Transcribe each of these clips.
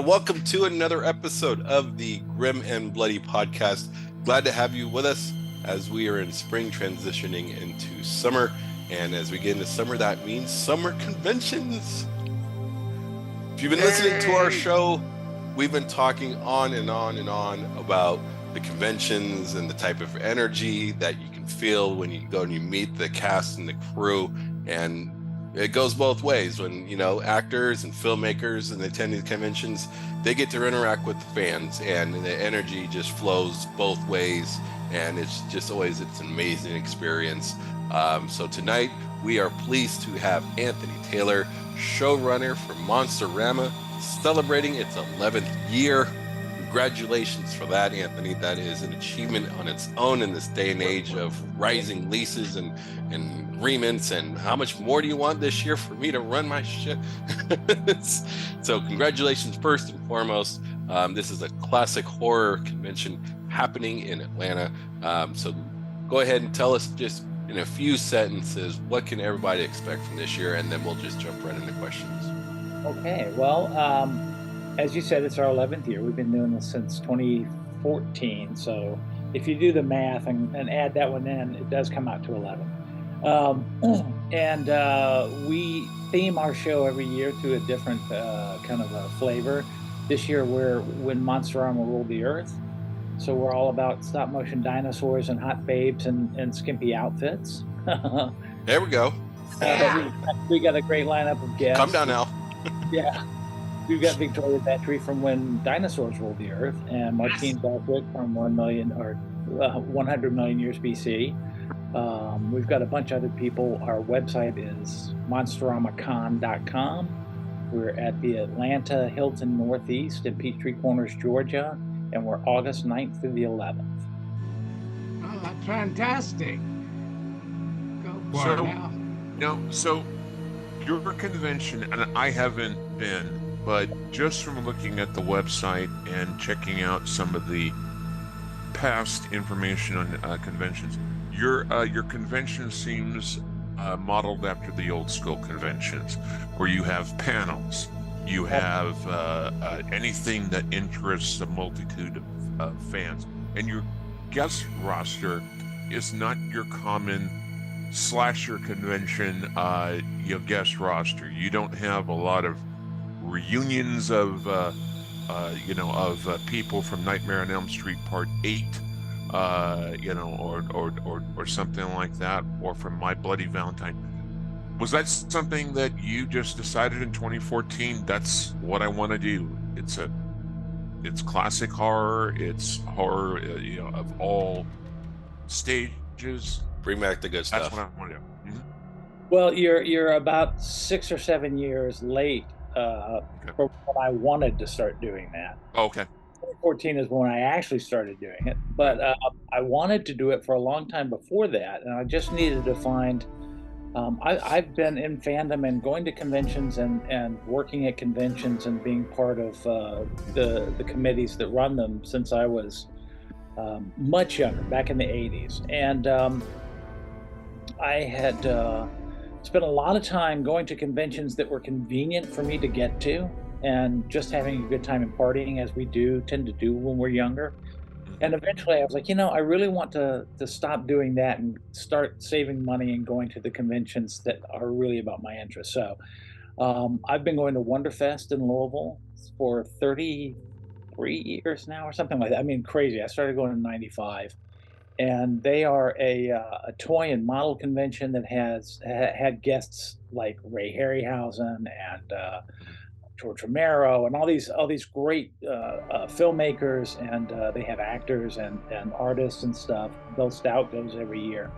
Welcome to another episode of the Grim and Bloody podcast. Glad to have you with us as we are in spring transitioning into summer. And as we get into summer, that means summer conventions. If you've been listening to our show, we've been talking on and on and on about the conventions and the type of energy that you can feel when you go and you meet the cast and the crew. And it goes both ways. When, actors and filmmakers and attending conventions, they get to interact with the fans, and the energy just flows both ways. And it's just always, it's an amazing experience. So tonight we are pleased to have Anthony Taylor, showrunner for Monsterama, celebrating its 11th year. Congratulations for that, Anthony. That is an achievement on its own in this day and age of rising leases and agreements. And how much more do you want this year for me to run my shit? So congratulations first and foremost. This is a classic horror convention happening in Atlanta. So go ahead and tell us just in a few sentences, what can everybody expect from this year? And then we'll just jump right into questions. Okay, well, as you said, it's our 11th year. We've been doing this since 2014. So if you do the math and add that one in, it does come out to 11. We theme our show every year to a different kind of a flavor. This year we're When Monsterama Ruled the Earth. So we're all about stop motion dinosaurs and hot babes and skimpy outfits. There we go. We got a great lineup of guests. Calm down now. Yeah. We've got Victoria Battery from When Dinosaurs Ruled the Earth, and Martine Beltwick from 100 million years BC. We've got a bunch of other people. Our website is monsteramacon.com. We're at the Atlanta Hilton Northeast in Peachtree Corners, Georgia, and we're August 9th through the 11th. Oh, that's fantastic. Go for it now. So your convention, and I haven't been, but just from looking at the website and checking out some of the past information on conventions, your convention seems modeled after the old school conventions, where you have panels, you have anything that interests a multitude of fans, and your guest roster is not your common slasher convention guest roster. You don't have a lot of reunions of people from Nightmare on Elm Street Part 8, or something like that, or from My Bloody Valentine. Was that something that you just decided in 2014? That's what I want to do. It's classic horror. It's horror, of all stages. Bring back the good stuff. That's what I want to do. Mm-hmm. Well, you're about 6 or 7 years late for when I wanted to start doing that. Okay. 2014 is when I actually started doing it, but I wanted to do it for a long time before that, and I just needed to find. I've been in fandom and going to conventions and working at conventions and being part of the committees that run them since I was much younger, back in the 80s, and I had spent a lot of time going to conventions that were convenient for me to get to and just having a good time and partying, as we tend to do when we're younger. And eventually I was like, I really want to stop doing that and start saving money and going to the conventions that are really about my interest. So I've been going to Wonderfest in Louisville for 33 years now or something like that. I mean, crazy. I started going in 95. And they are a toy and model convention that has had guests like Ray Harryhausen and George Romero and all these great filmmakers, and they have actors and artists and stuff. Bill Stout goes every year.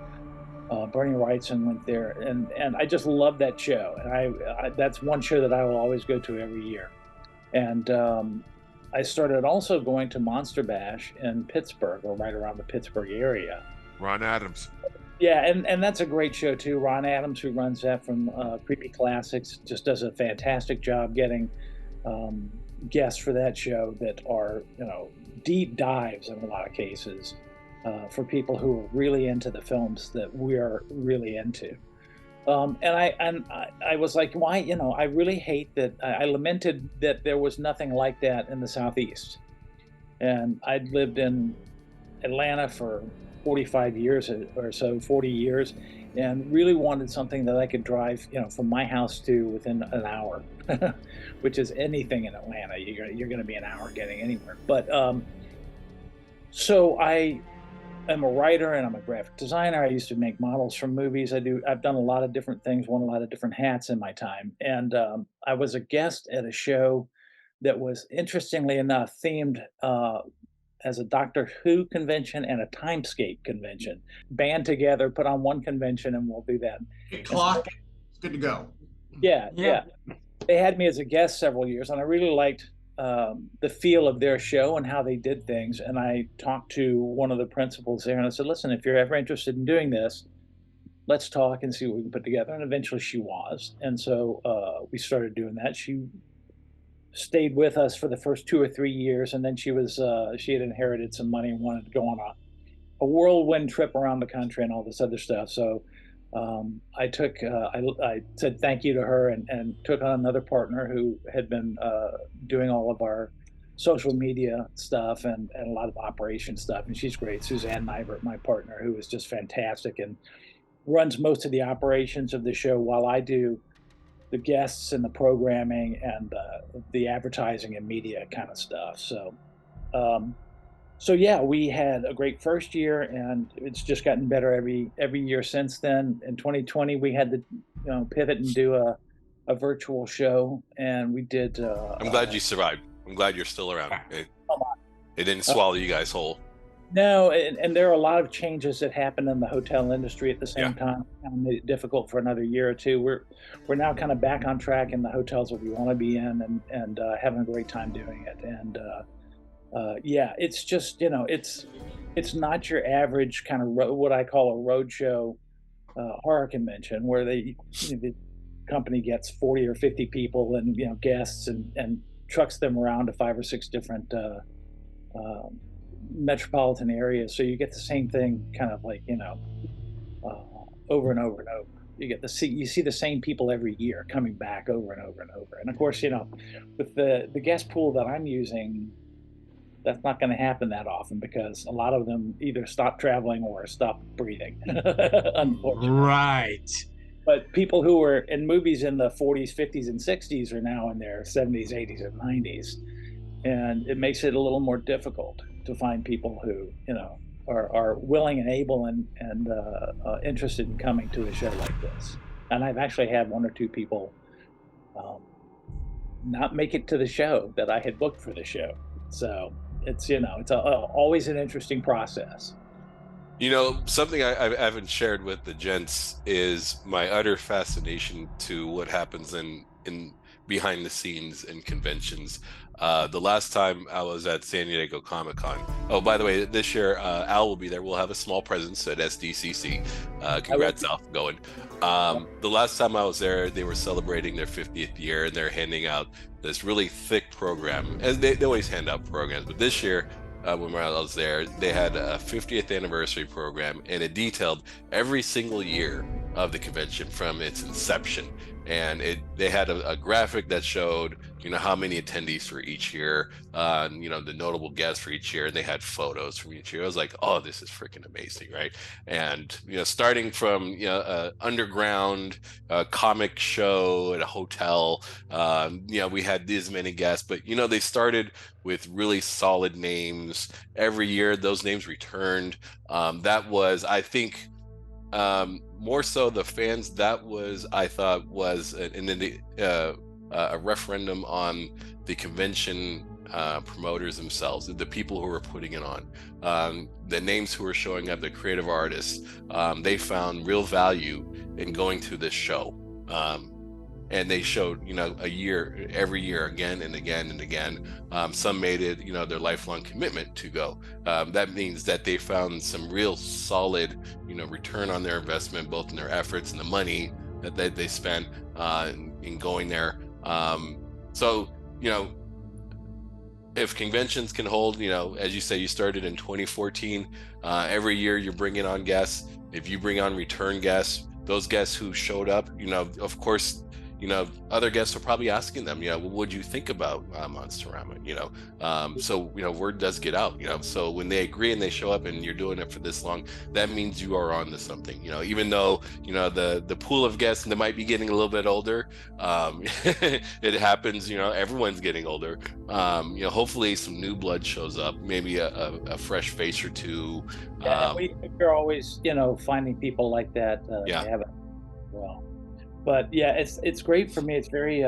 Bernie Wrightson went there, and I just love that show. And I that's one show that I will always go to every year. And I started also going to Monster Bash in Pittsburgh, or right around the Pittsburgh area. Ron Adams. Yeah, and that's a great show too. Ron Adams, who runs that from Creepy Classics, just does a fantastic job getting guests for that show that are, deep dives in a lot of cases for people who are really into the films that we're really into. And I was like, why? I really hate that. I lamented that there was nothing like that in the Southeast. And I'd lived in Atlanta for 45 years or so, 40 years, and really wanted something that I could drive, from my house to within an hour, which is anything in Atlanta. You're gonna be an hour getting anywhere. But so I'm a writer and I'm a graphic designer. I used to make models for movies. I've done a lot of different things, worn a lot of different hats in my time. And I was a guest at a show that was, interestingly enough, themed as a Doctor Who convention and a Timescape convention, band together, put on one convention, and we'll do that. Hey, clock, it's good to go. Yeah. They had me as a guest several years, and I really liked the feel of their show and how they did things. And I talked to one of the principals there, and I said, "Listen, if you're ever interested in doing this, let's talk and see what we can put together." And eventually, she was, and so we started doing that. She stayed with us for the first 2 or 3 years, and then she had inherited some money and wanted to go on a whirlwind trip around the country and all this other stuff. So I said thank you to her, and took on another partner who had been doing all of our social media stuff and a lot of operation stuff, and she's great. Suzanne Nivert, my partner, who is just fantastic and runs most of the operations of the show, while I do the guests and the programming and the advertising and media kind of stuff. So yeah, we had a great first year, and it's just gotten better every year since then. In 2020, we had to pivot and do a virtual show, and we did. I'm glad you survived. I'm glad you're still around. It didn't swallow you guys whole. No, and there are a lot of changes that happened in the hotel industry at the same time, and made it difficult for another year or two. We're now kind of back on track in the hotels that we want to be in, and having a great time doing it. And yeah, it's just it's not your average kind of what I call a roadshow horror convention, where the company gets 40 or 50 people and guests, and trucks them around to 5 or 6 different metropolitan areas. So you get the same thing kind of like over and over and over. You see the same people every year coming back over and over and over. And of course, with the guest pool that I'm using, that's not going to happen that often, because a lot of them either stop traveling or stop breathing, unfortunately. Right. But people who were in movies in the 40s, 50s, and 60s are now in their 70s, 80s, and 90s. And it makes it a little more difficult to find people who, are willing and able and interested in coming to a show like this. And I've actually had 1 or 2 people not make it to the show that I had booked for the show. So it's always an interesting process. Something I haven't shared with the gents is my utter fascination to what happens in behind the scenes in conventions. The last time I was at San Diego Comic-Con. Oh, by the way, this year Al will be there. We'll have a small presence at SDCC. Congrats, Al, for going. The last time I was there, they were celebrating their 50th year, and they're handing out this really thick program. And they always hand out programs, but this year, when I was there, they had a 50th anniversary program, and it detailed every single year of the convention from its inception. And they had a graphic that showed how many attendees for each year, the notable guests for each year, and they had photos from each year. I was like, oh, this is freaking amazing, right? And starting from underground comic show at a hotel, we had these many guests, but they started with really solid names. Every year those names returned. That was, I think, more so the fans. That was, I thought, was a referendum on the convention promoters themselves, the people who were putting it on, the names who were showing up, the creative artists. They found real value in going to this show, and they showed every year, again and again and again. Some made it their lifelong commitment to go. That means that they found some real solid return on their investment, both in their efforts and the money that they spent in going there. So if conventions can hold, as you say, you started in 2014, every year you're bringing on guests. If you bring on return guests, those guests who showed up, of course, other guests are probably asking them, what would you think about Monsterama? So word does get out. So when they agree and they show up and you're doing it for this long, that means you are on to something. Even though the pool of guests, and they might be getting a little bit older. It happens. Everyone's getting older. Hopefully some new blood shows up, maybe a fresh face or two. Yeah, we're always finding people like that. Yeah. To have it. Well. But yeah, it's great for me. It's very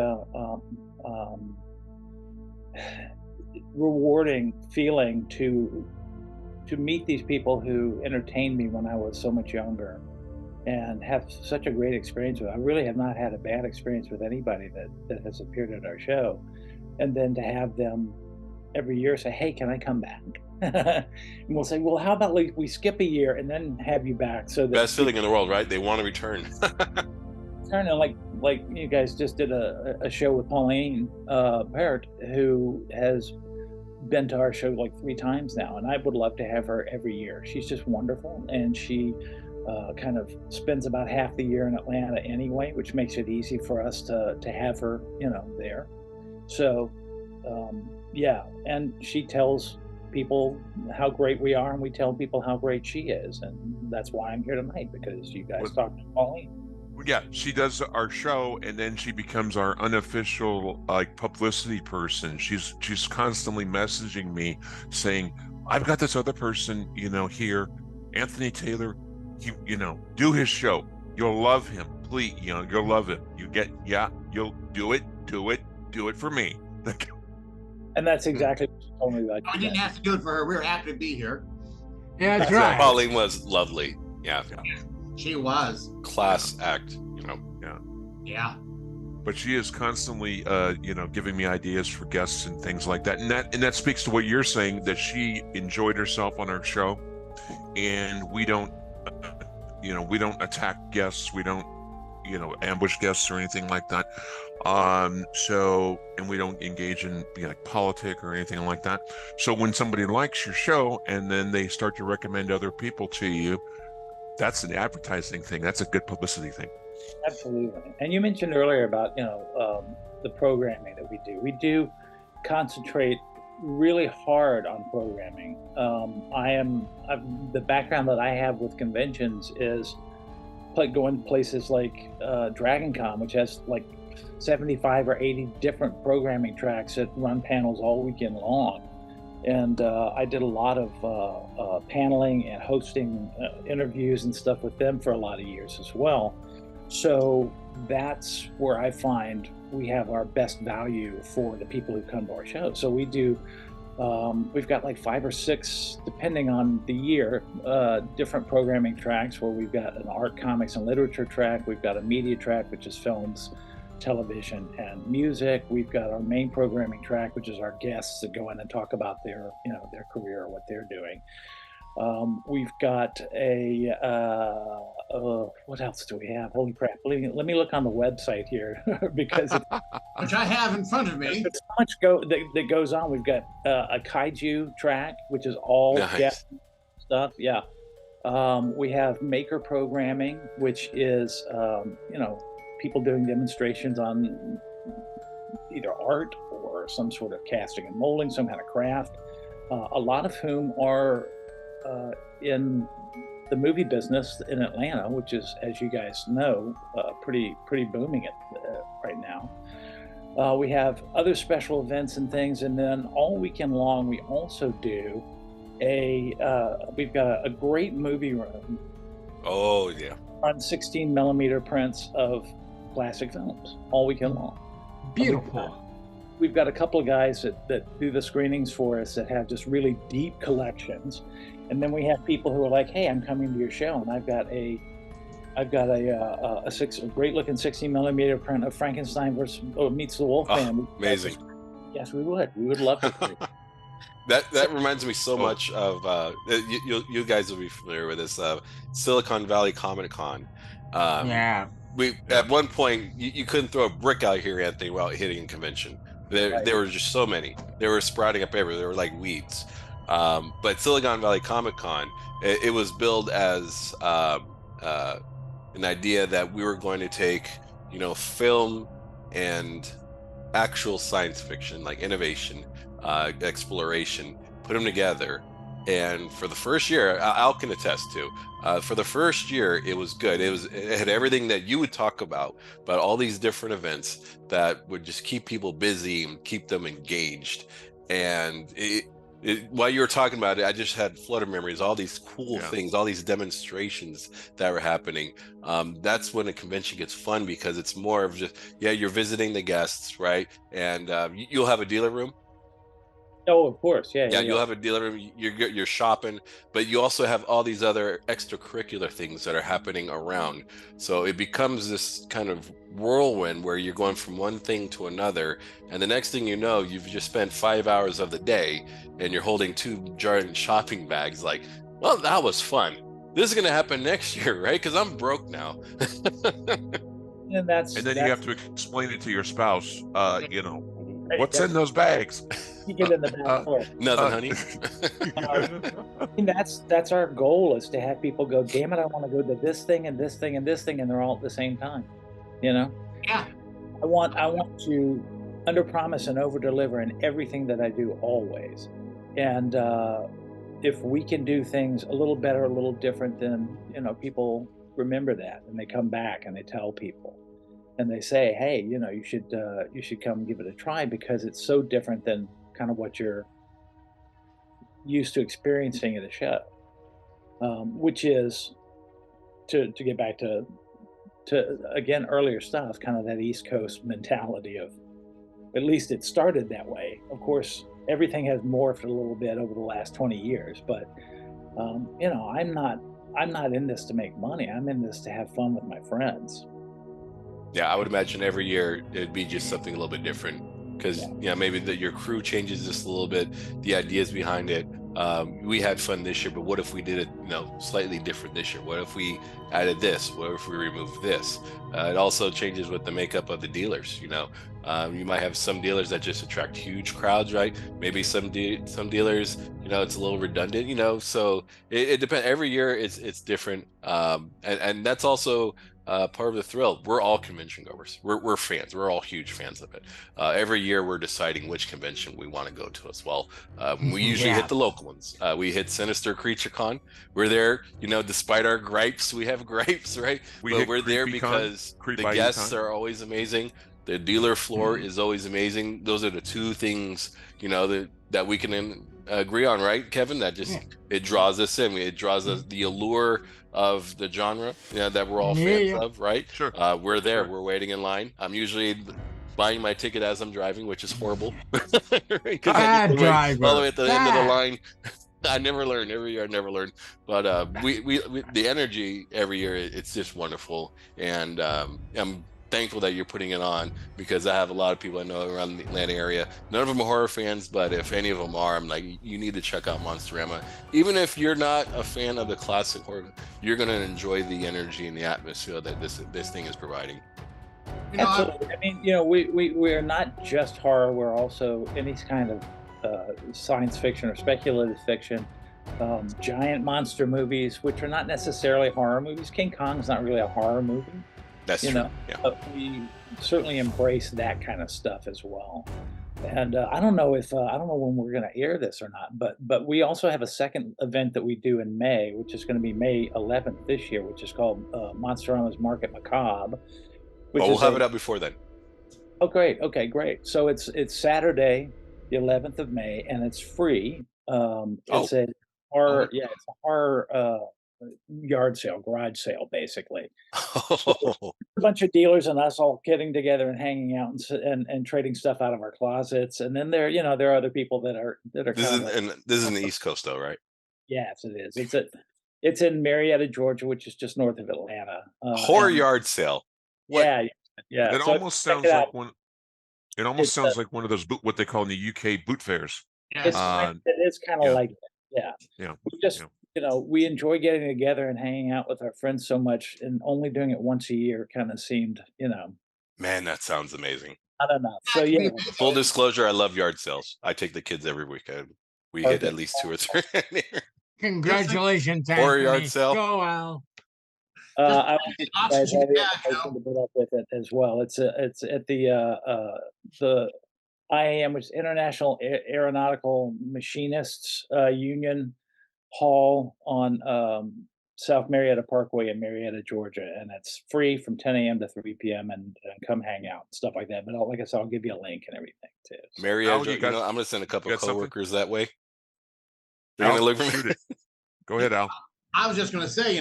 rewarding feeling to meet these people who entertained me when I was so much younger, and have such a great experience with it. I really have not had a bad experience with anybody that has appeared at our show, and then to have them every year say, "Hey, can I come back?" And we'll say, "Well, how about we skip a year and then have you back?" So that best feeling in the world, right? They want to return. Like you guys just did a show with Pauline Parrott, who has been to our show like 3 times now, and I would love to have her every year. She's just wonderful, and she kind of spends about half the year in Atlanta anyway, which makes it easy for us to have her there. So yeah, and she tells people how great we are, and we tell people how great she is, and that's why I'm here tonight, because you guys talked to Pauline. Yeah, she does our show, and then she becomes our unofficial publicity person. She's constantly messaging me saying, "I've got this other person, here, Anthony Taylor. Do his show. You'll love him. Please, you'll love him. You'll do it for me." And that's exactly what she told me about. We didn't have to do it for her. We were happy to be here. Yeah, that's right. Pauline was lovely. Yeah. She was. Class act, Yeah. But she is constantly giving me ideas for guests and things like that. And that speaks to what you're saying, that she enjoyed herself on our show, and we don't attack guests, we don't ambush guests or anything like that. And we don't engage in politic or anything like that. So when somebody likes your show and then they start to recommend other people to you, that's an advertising thing. That's a good publicity thing. Absolutely. And you mentioned earlier about the programming that we do. We do concentrate really hard on programming. The background that I have with conventions is going to places like Dragon Con, which has like 75 or 80 different programming tracks that run panels all weekend long. And I did a lot of paneling and hosting interviews and stuff with them for a lot of years as well. So that's where I find we have our best value for the people who come to our show. So we do, we've got like 5 or 6, depending on the year, different programming tracks, where we've got an art, comics, and literature track. We've got a media track, which is films, television, and music. We've got our main programming track, which is our guests that go in and talk about their career or what they're doing. We've got what else do we have? Holy crap! Let me look on the website here because which I have in front of me. There's so much that goes on. We've got a kaiju track, which is all guest stuff. Yeah. We have maker programming, which is people doing demonstrations on either art or some sort of casting and molding, some kind of craft, a lot of whom are in the movie business in Atlanta, which is, as you guys know, pretty booming right now. We have other special events and things, and then all weekend long we also do we've got a great movie room. Oh yeah. On 16 millimeter prints of classic films all weekend long. Beautiful. We've got a couple of guys that do the screenings for us that have just really deep collections, and then we have people who are like, "Hey, I'm coming to your show, and I've got a great looking 16 millimeter print of Frankenstein meets the Wolfman." Amazing. Yes, we would love to. That reminds me so much of you guys will be familiar with this Silicon Valley Comic Con. Yeah. At one point you couldn't throw a brick out here, Anthony, without hitting a convention. There were just so many. They were sprouting up everywhere. They were like weeds. But Silicon Valley Comic Con, it was billed as an idea that we were going to take, film and actual science fiction, like innovation, exploration, put them together. And for the first year, Al can attest to, for the first year, it was good. It had everything that you would talk about all these different events that would just keep people busy and keep them engaged. And while you were talking about it, I just had flood of memories, all these cool things, all these demonstrations that were happening. That's when a convention gets fun, because it's more of just, you're visiting the guests, right? And you'll have a dealer room. Oh, of course. Yeah. You'll have a dealer room. You're shopping, but you also have all these other extracurricular things that are happening around. So it becomes this kind of whirlwind where you're going from one thing to another, and the next thing you know, you've just spent 5 hours of the day, and you're holding 2 giant shopping bags. Like, well, that was fun. This is going to happen next year, right? Because I'm broke now. And then you have to explain it to your spouse. What's in those bags? You get in the back door. Nothing, honey. I mean, that's our goal, is to have people go, damn it, I want to go to this thing and this thing and this thing, and they're all at the same time. Yeah. I want to under promise and over deliver in everything that I do always. And if we can do things a little better, a little different, then people remember that, and they come back and they tell people. And they say, hey, you should come give it a try, because it's so different than kind of what you're used to experiencing at a show, which is, to get back to again earlier stuff, kind of that East Coast mentality of, at least it started that way. Of course, everything has morphed a little bit over the last 20 years, but I'm not in this to make money. I'm in this to have fun with my friends. Yeah, I would imagine every year it'd be just something a little bit different, because maybe your crew changes just a little bit, the ideas behind it. We had fun this year, but what if we did it slightly different this year? What if we added this? What if we removed this? It also changes with the makeup of the dealers. You might have some dealers that just attract huge crowds, right? Maybe some dealers, it's a little redundant, so it depends. Every year it's different, and that's also part of the thrill. We're all convention goers. We're fans. We're all huge fans of it. Every year we're deciding which convention we want to go to as well. We usually hit the local ones. We hit Sinister Creature Con. We're there, despite our gripes. We have gripes, right? But we're there because the guests are always amazing. The dealer floor is always amazing. Those are the 2 things, that we can agree on, right, Kevin? That just it draws us in. It draws us, the allure of the genre, that we're all fans of, right? Sure. We're there. We're waiting in line. I'm usually buying my ticket as I'm driving, which is horrible. Because I get all the way at the end of the line. I never learn. Every year I never learn. But we the energy every year, it's just wonderful. And I'm thankful that you're putting it on, because I have a lot of people I know around the Atlanta area. None of them are horror fans, but if any of them are, I'm like, you need to check out Monsterama. Even if you're not a fan of the classic horror, you're going to enjoy the energy and the atmosphere that this thing is providing. Absolutely. I mean, we're not just horror. We're also any kind of science fiction or speculative fiction, giant monster movies, which are not necessarily horror movies. King Kong's not really a horror movie. That's true. But we certainly embrace that kind of stuff as well. And I don't know when we're going to air this or not, but we also have a second event that we do in May, which is going to be May 11th this year, which is called Monsterama's Market Macabre. We'll have it up before then. Oh, great. Okay, great. So it's Saturday, the 11th of May, and it's free. It's a horror, it's a horror yard sale, garage sale, basically. So a bunch of dealers and us all getting together and hanging out and trading stuff out of our closets. And then there are other people that are This is in the East Coast, though, right? Yes, it is. It's in Marietta, Georgia, which is just north of Atlanta. Horror yard sale. What? Yeah. It So almost sounds like one. It almost sounds like one of those what they call in the UK boot fairs. Yeah. It is kind of like that. Yeah. We just we enjoy getting together and hanging out with our friends so much, and only doing it once a year kind of seemed, Man, that sounds amazing. not enough. So Full disclosure, I love yard sales. I take the kids every weekend. We hit at least 2 or 3. Congratulations, Horror Anthony. yard sale. Go well. I want the you options guys you all could the have, information to put up with it as well. It's at the IAM, which is International Aeronautical Machinists Union Hall on South Marietta Parkway in Marietta, Georgia, and it's free from 10 a.m. to 3 p.m. and come hang out and stuff like that. But like I said, I'll give you a link and everything too. So. Marietta, Al, I'm gonna send a couple got something? coworkers that way. They're Al, gonna look for me. shoot it. Go ahead, Al. I was just going to say,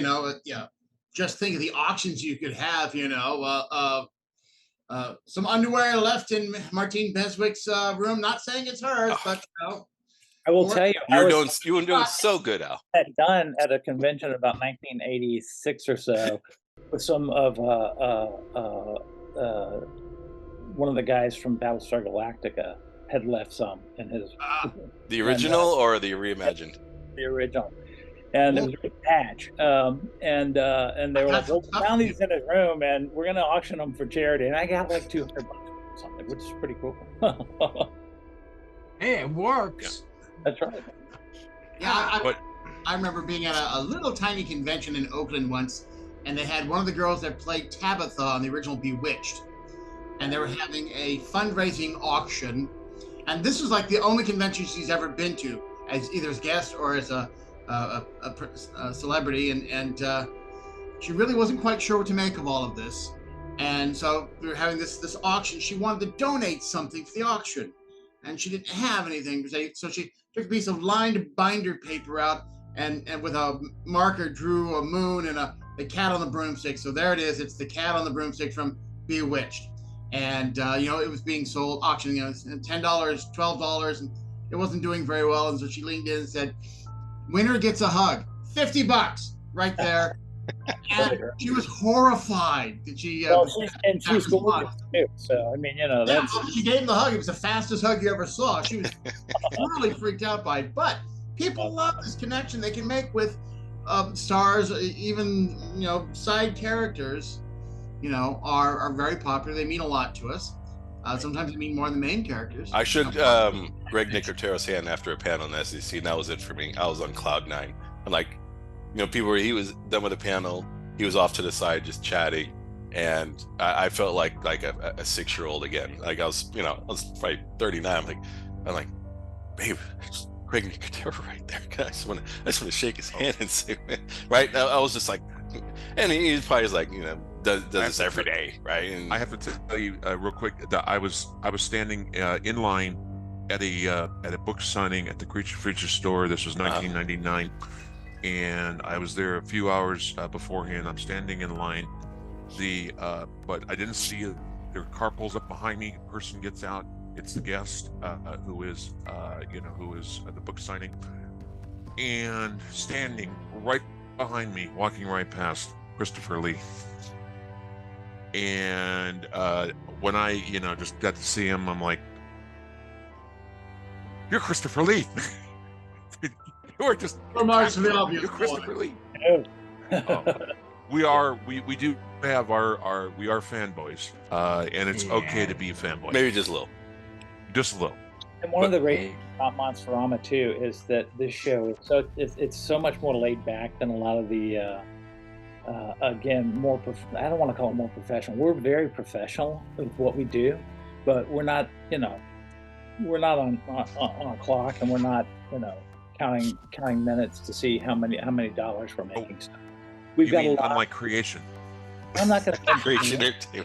just think of the auctions you could have, some underwear left in Martine Beswick's room. Not saying it's hers, but I will tell you, You were doing so good, Al. had done at a convention about 1986 or so with some of one of the guys from Battlestar Galactica had left some in his The original or the reimagined? the original, and it was a patch, and they were like, "Well, we found these in his room, and we're gonna auction them for charity." And I got like $200 or something, which is pretty cool. Hey, it works. That's right. Yeah, I remember being at a little tiny convention in Oakland once, and they had one of the girls that played Tabitha on the original Bewitched, and they were having a fundraising auction, and this was like the only convention she's ever been to, as either as guest or as a celebrity, and she really wasn't quite sure what to make of all of this, and so we were having this auction. She wanted to donate something for the auction, and she didn't have anything to say, so she took a piece of lined binder paper out and with a marker drew a moon and the cat on the broomstick. So there it is. It's the cat on the broomstick from Bewitched. And, it was being sold, auctioning, $10, $12, and it wasn't doing very well. And so she leaned in and said, "Winner gets a hug, $50 right there." And she was horrified that she. She's gorgeous too. So I mean, that's. Yeah, she gave him the hug. It was the fastest hug you ever saw. She was really freaked out by it. But people love this connection they can make with stars, even side characters. Are very popular. They mean a lot to us. Sometimes they mean more than the main characters. I shook Greg Nicotero's hand after a panel on SEC, and that was it for me. I was on cloud nine. I'm like, he was done with the panel. He was off to the side just chatting, and I felt like a 6-year-old again. Like I was probably 39. I'm like, babe, Greg Nicotero right there. I just want to shake his hand and say, right? I was just like, and he's probably like, does this every day, right? And I have to tell you real quick that I was standing in line at a book signing at the Creature Feature store. This was 1999. And I was there a few hours beforehand. I'm standing in line. But I didn't see it. Their car pulls up behind me. A person gets out. It's the guest who is the book signing, and standing right behind me, walking right past, Christopher Lee. And when I just got to see him, I'm like, "You're Christopher Lee." We're just You're Christopher Lee. Oh. We do have we are fanboys, and it's okay to be a fanboy. maybe just a little. Just a little. And one of the great about Monsterama too is that this show is it's so much more laid back than a lot of the again more. I don't want to call it more professional. We're very professional with what we do, but we're not we're not on a clock, and we're not counting minutes to see how many dollars we're making. Stuff. We've got a lot. On my creation. I'm not going to Creation there too.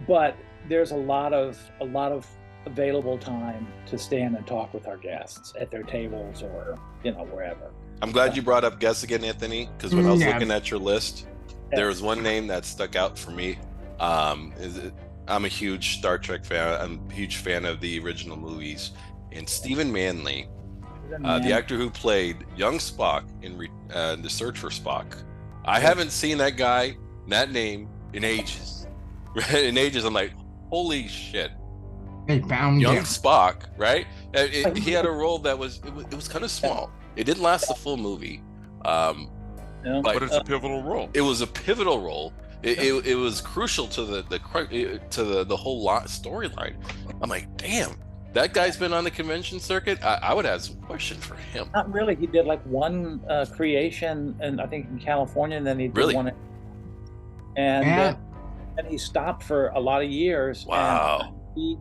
But there's a lot of available time to stand and talk with our guests at their tables or wherever. I'm glad you brought up guests again, Anthony, because when I was looking at your list, there was one name that stuck out for me. I'm a huge Star Trek fan. I'm a huge fan of the original movies. And Stephen Manley, the actor who played young Spock in The Search for Spock. I haven't seen that guy, that name, in ages. In ages, I'm like, holy shit. They found young him. Spock, right? He had a role that was kind of small. It didn't last the full movie. But it's a pivotal role. It was a pivotal role. It was crucial to the whole storyline. I'm like, damn. That guy's been on the convention circuit. I would have some question for him. Not really. He did like one creation, and I think in California, and then he did Really? one, and Yeah. then he stopped for a lot of years. Wow. And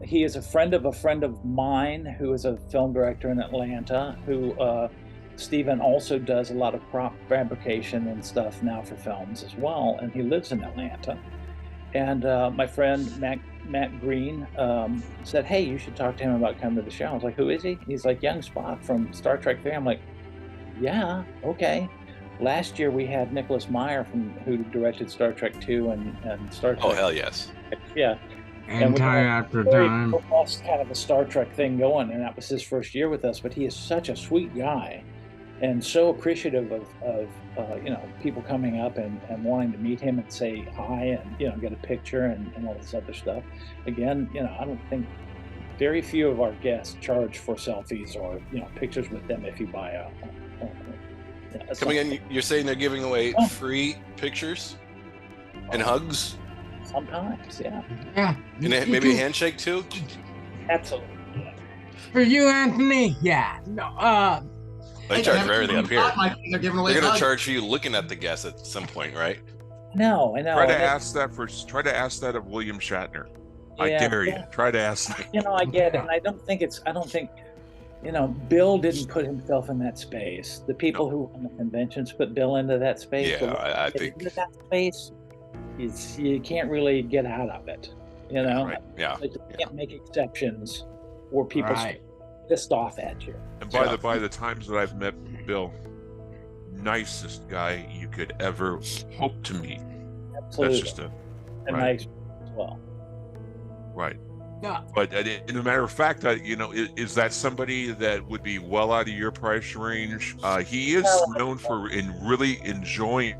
he is a friend of mine who is a film director in Atlanta. Who Stephen also does a lot of prop fabrication and stuff now for films as well, and he lives in Atlanta. And my friend Matt Green said, "Hey, you should talk to him about coming to the show." I was like, "Who is he?" He's like, "Young Spock from Star Trek 3." I'm like, "Yeah, okay." Last year we had Nicholas Meyer who directed Star Trek 2 and Star Trek. Oh, hell yes. Yeah. And we time had after very time. robust kind of a Star Trek thing going, and that was his first year with us. But he is such a sweet guy, and so appreciative of people coming up and wanting to meet him and say hi and get a picture and all this other stuff. Again, I don't think very few of our guests charge for selfies or pictures with them if you buy a Come again, you're saying they're giving away free pictures and hugs? Sometimes, yeah. Yeah. And maybe a handshake too? Absolutely. For you, Anthony? Yeah. No. They charge for everything up here. They're giving away. They're going to hugs. charge for you looking at the guests at some point, right? No, I know. Try to ask that of William Shatner. I dare you. Try to ask that. I get it, and I don't think Bill didn't put himself in that space. The people who run the conventions put Bill into that space. Yeah, I think. Into that space, you can't really get out of it. Right. Yeah. Like, you can't make exceptions where people Right. pissed off at you. And by the times that I've met Bill, nicest guy you could ever hope to meet. Absolutely. That's just and right. my experience as well. right. Yeah. But in a matter of fact, is that somebody that would be well out of your price range? He is known for really enjoying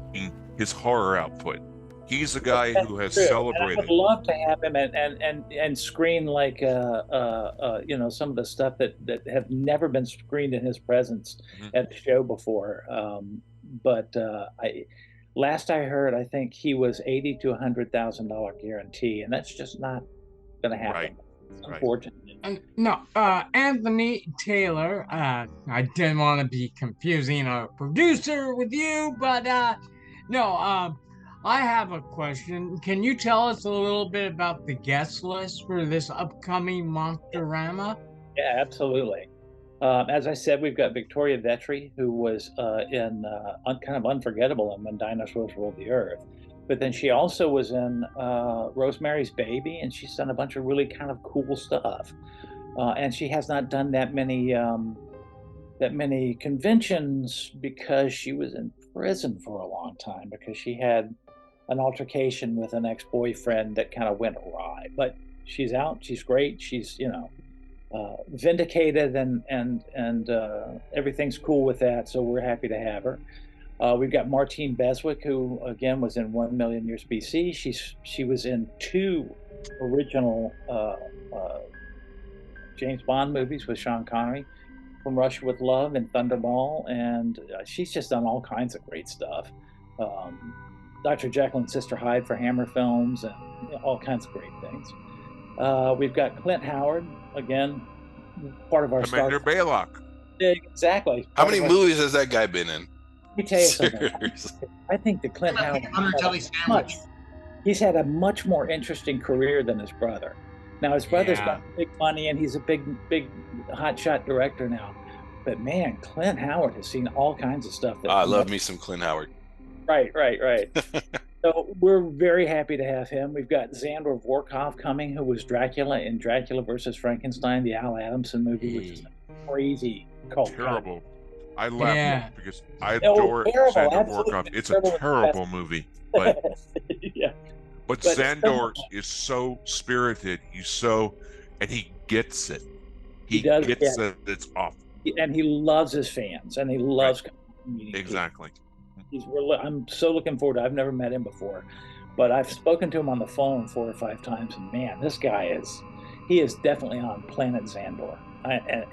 his horror output. He's a guy who has True. celebrated. And I would love to have him and screen like some of the stuff that have never been screened in his presence at the show before. Last I heard, I think he was $80,000 to $100,000 guarantee, and that's just not going to happen. Right. Unfortunately. No, Anthony Taylor. I didn't want to be confusing a producer with you, but I have a question. Can you tell us a little bit about the guest list for this upcoming Monsterama? Yeah, absolutely. As I said, we've got Victoria Vetri, who was in kind of Unforgettable and When Dinosaurs Ruled the Earth. But then she also was in Rosemary's Baby, and she's done a bunch of really kind of cool stuff. And she has not done that many conventions because she was in prison for a long time because she had an altercation with an ex-boyfriend that kind of went awry. But she's out. She's great. She's vindicated and everything's cool with that. So we're happy to have her. We've got Martine Beswick, who again was in 1 Million Years BC. She was in 2 original James Bond movies with Sean Connery, From Russia with Love and Thunderball, and she's just done all kinds of great stuff. Dr. Jekyll and Sister Hyde for Hammer Films, and all kinds of great things. We've got Clint Howard, again, part of our Commander Baylock. Exactly. How many movies has that guy been in? Let me tell you something. Seriously. I think that Clint Howard he's had a much more interesting career than his brother. Now his brother's got big money and he's a big hotshot director now. But man, Clint Howard has seen all kinds of stuff. I love me some Clint Howard. Right. So we're very happy to have him. We've got Zandor Vorkov coming, who was Dracula in Dracula versus Frankenstein, the Al Adamson movie, which is a crazy cult. Terrible. I laugh because I adore Zandor Vorkov. It's a terrible movie, but but Zandor is so spirited. And he gets it. He gets it. It's off. And he loves his fans, and he loves meeting exactly. I'm so looking forward to it. I've never met him before, but I've spoken to him on the phone 4 or 5 times, and man, this guy he is definitely on planet Zandor.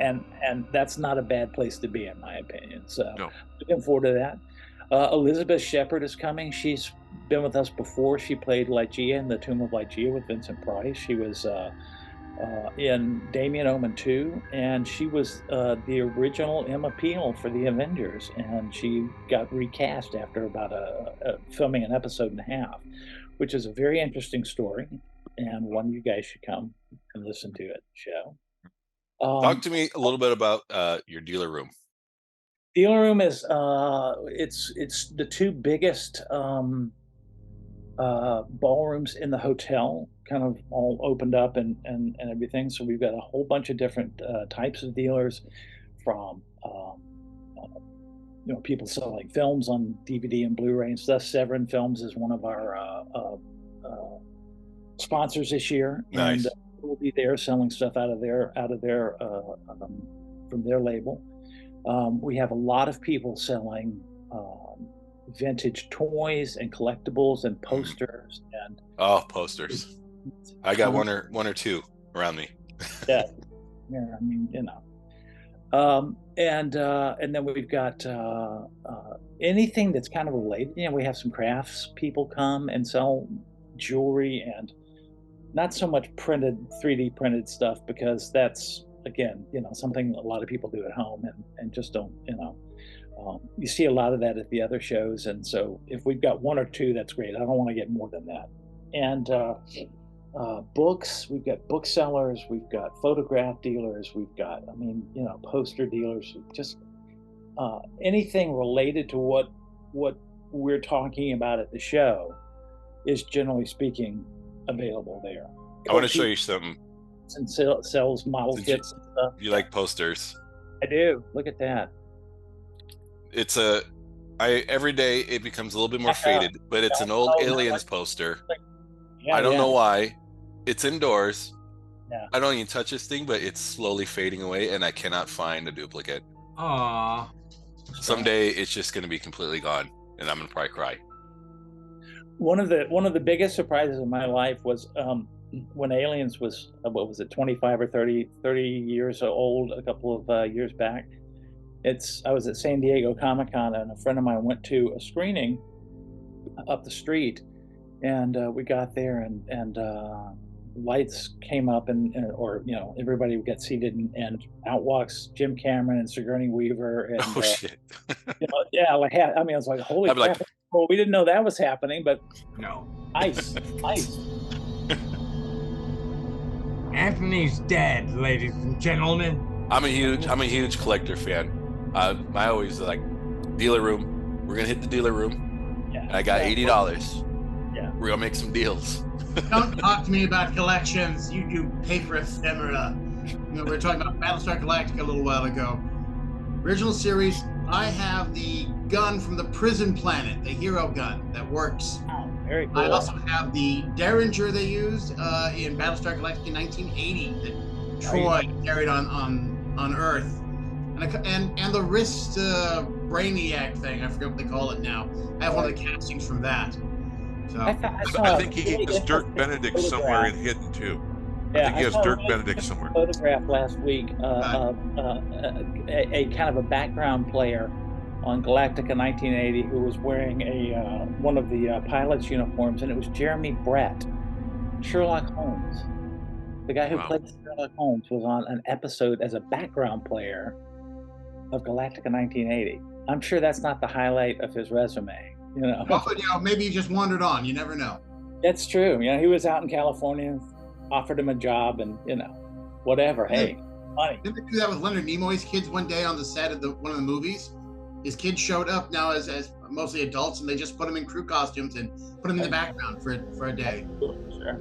And that's not a bad place to be, in my opinion. So looking forward to that. Elizabeth Shepard is coming. She's been with us before. She played Lygia in The Tomb of Lygia with Vincent Price. She was in Damien Omen 2, and she was the original Emma Peel for the Avengers, and she got recast after about filming an episode and a half, which is a very interesting story, and one you guys should come and listen to at the show. Talk to me a little bit about your dealer room. Dealer room is it's the two biggest ballrooms in the hotel, kind of all opened up and everything. So we've got a whole bunch of different types of dealers, from people selling films on DVD and Blu-ray and stuff. Severin Films is one of our sponsors this year, Nice. and we'll be there selling stuff out of their from their label. We have a lot of people selling vintage toys and collectibles and posters and Posters. I got one or two around me. yeah, I mean, and then we've got anything that's kind of related. We have some crafts people come and sell jewelry, and not so much 3D printed stuff, because that's, again, something a lot of people do at home and just don't, you see a lot of that at the other shows. And so if we've got one or two, that's great. I don't want to get more than that. And books, we've got booksellers, we've got photograph dealers, we've got, poster dealers, just anything related to what we're talking about at the show is, generally speaking, available there. I want to show you something. And sells model kits and stuff. You like posters? I do. Look at that. It's every day it becomes a little bit more faded, but it's an old Aliens poster. Yeah, I don't know why. It's indoors. Yeah. I don't even touch this thing, but it's slowly fading away, and I cannot find a duplicate. Aww. Someday it's just going to be completely gone, and I'm going to probably cry. One of the biggest surprises of my life was when Aliens was, 25 or 30 years old, a couple of years back. I was at San Diego Comic-Con, and a friend of mine went to a screening up the street, and we got there, and lights came up, and everybody would get seated, and out walks Jim Cameron and Sigourney Weaver, and shit. I was like, holy crap. Well, we didn't know that was happening, but No. ice. Anthony's dead, ladies and gentlemen. I'm a huge collector fan. I always like dealer room. We're gonna hit the dealer room. Yeah. And I got $80. Yeah. We're gonna make some deals. Don't talk to me about collections. You do paper ephemera. We were talking about Battlestar Galactica a little while ago. Original series. I have the gun from the prison planet, the hero gun that works. Oh, very cool. I also have the Derringer they used in Battlestar Galactica 1980 that Troy carried on Earth, and the wrist Brainiac thing. I forget what they call it now. I have one of the castings from that. So I think he has Dirk Benedict somewhere in hidden too. I think he has Dirk Benedict somewhere. Photograph last week of a kind of a background player on Galactica 1980 who was wearing one of the pilot's uniforms, and it was Jeremy Brett, Sherlock Holmes. The guy who played Sherlock Holmes was on an episode as a background player of Galactica 1980. I'm sure that's not the highlight of his resume. Well, maybe he just wandered on. You never know. That's true. He was out in California, offered him a job, and whatever. Hey, money. Didn't they do that with Leonard Nimoy's kids one day on the set of one of the movies? His kids showed up now as mostly adults, and they just put them in crew costumes and put them in the background for a day. Sure.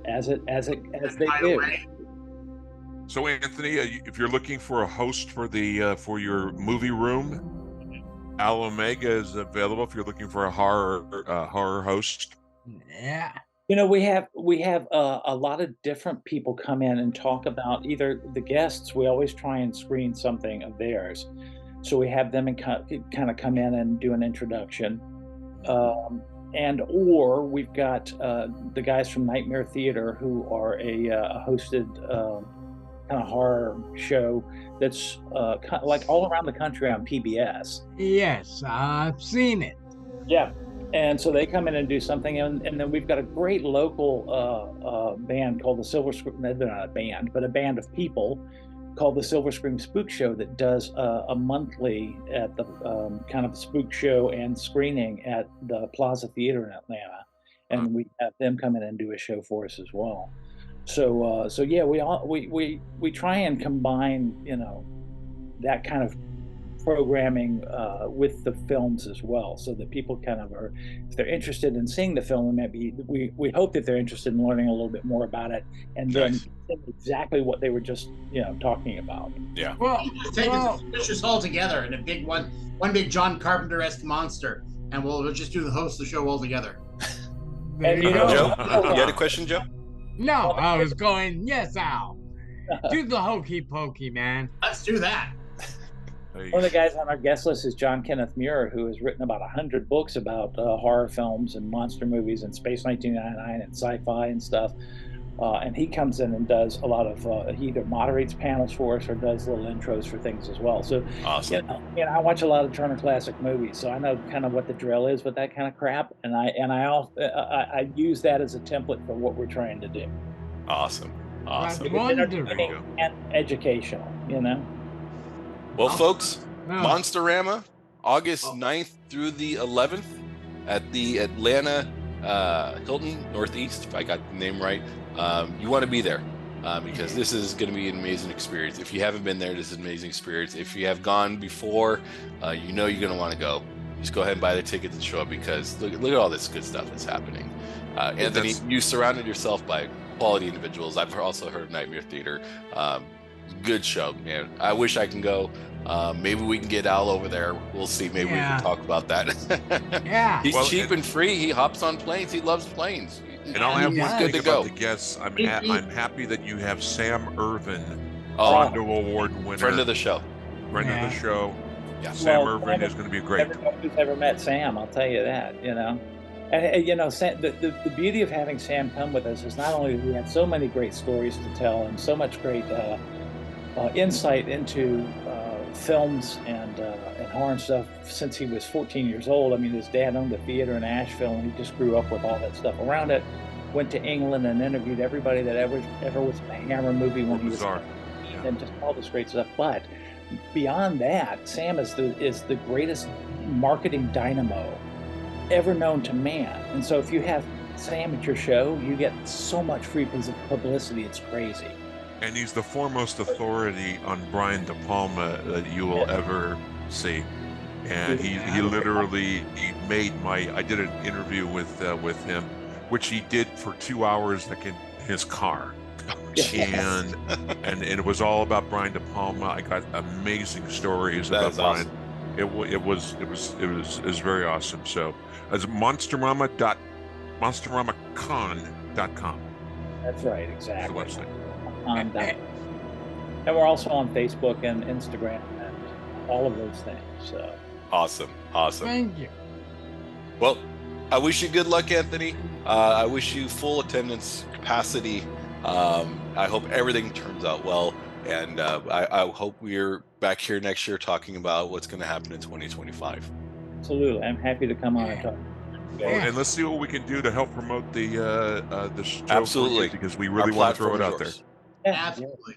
As they do. So, Anthony, if you're looking for a host for for your movie room, Al Omega is available. If you're looking for a horror host, Yeah. We have a lot of different people come in and talk about either the guests. We always try and screen something of theirs, so we have them kind of come in and do an introduction, or we've got the guys from Nightmare Theater, who are a hosted kind of horror show that's like all around the country on PBS. Yes, I've seen it. Yeah, And so they come in and do something, and then we've got a great local band called the Silver Scream. They're not a band, but a band of people called the Silver Scream Spook Show that does a monthly at the kind of spook show and screening at the Plaza Theater in Atlanta, and we have them come in and do a show for us as well. So yeah, we try and combine, you know, that kind of programming with the films as well, so that people kind of are, if they're interested in seeing the film, and maybe we hope that they're interested in learning a little bit more about it, and then exactly what they were just, you know, talking about. Yeah. Well, Take us push us all together in a big one big John Carpenter-esque monster, and we'll just do the host of the show all together. there And you you go. Joe, you had a question, Joe? No, I was going, yes, Al. Do the hokey pokey, man. Let's do that. One of the guys on our guest list is John Kenneth Muir, who has written about 100 books about horror films and monster movies and Space 1999 and sci-fi and stuff. And he comes in and does a lot of, he either moderates panels for us or does little intros for things as well. So, Awesome. you know, I watch a lot of Turner Classic Movies, so I know kind of what the drill is with that kind of crap. And I use that as a template for what we're trying to do. Awesome. Awesome. That's wonderful. go. And educational, you know. Well, folks, Oh, Monsterama, August 9th through the 11th at the Atlanta Hilton Northeast, if I got the name right. You want to be there because this is going to be an amazing experience. If you haven't been there, this is an amazing experience. If you have gone before, you know you're going to want to go. Just go ahead and buy the tickets and show up, because look at all this good stuff that's happening. Anthony, you surrounded yourself by quality individuals. I've also heard of Nightmare Theater. Good show, man. I wish I can go. Maybe we can get Al over there. We'll see. Maybe we can talk about that. yeah. He's cheap and free. He hops on planes. He loves planes. And I'll have He's one good thing to about go. the guests. I'm happy that you have Sam Irvin, Oh, Rondo Award winner, friend of the show. friend of the show. Yeah. Sam Irvin is going to be great. Everyone who's ever met Sam, I'll tell you that, you know. And you know, Sam, the beauty of having Sam come with us is not only we had so many great stories to tell and so much great insight into films and horror and stuff since he was 14 years old. I mean, his dad owned a theater in Asheville, and he just grew up with all that stuff around it. Went to England and interviewed everybody that ever was in a Hammer movie when he was, and just all this great stuff. But beyond that, Sam is the greatest marketing dynamo ever known to man. And so if you have Sam at your show, you get so much free publicity. It's crazy. And he's the foremost authority on Brian De Palma that you will ever see. And he literally made I did an interview with him, which he did for 2 hours like in his car. And it was all about Brian De Palma. I got amazing stories about Brian. Awesome. It was very awesome. So as monsteramacon.com. That's right, exactly. That's the website. And we're also on Facebook and Instagram and all of those things. So Awesome. Thank you. Well, I wish you good luck, Anthony. I wish you full attendance capacity. I hope everything turns out well, and I hope we're back here next year talking about what's going to happen in 2025. Absolutely, I'm happy to come on and talk. Well, and let's see what we can do to help promote the show. Absolutely, because we really want to throw it out there. Absolutely.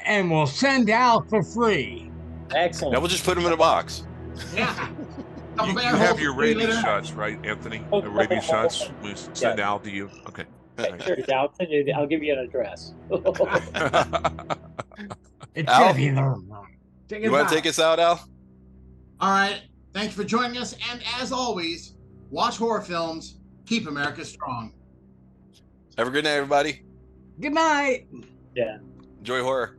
And we'll send out for free. Excellent. Now we'll just put them in a box. Yeah. You have your rabies shots, right, Anthony? The rabies shots we send out to you. Okay. Sure, I'll give you an address. It's Al? gonna be the You want to take us out, Al? All right. Thank you for joining us. And as always, watch horror films. Keep America strong. Have a good night, everybody. Good night. Yeah. Enjoy horror.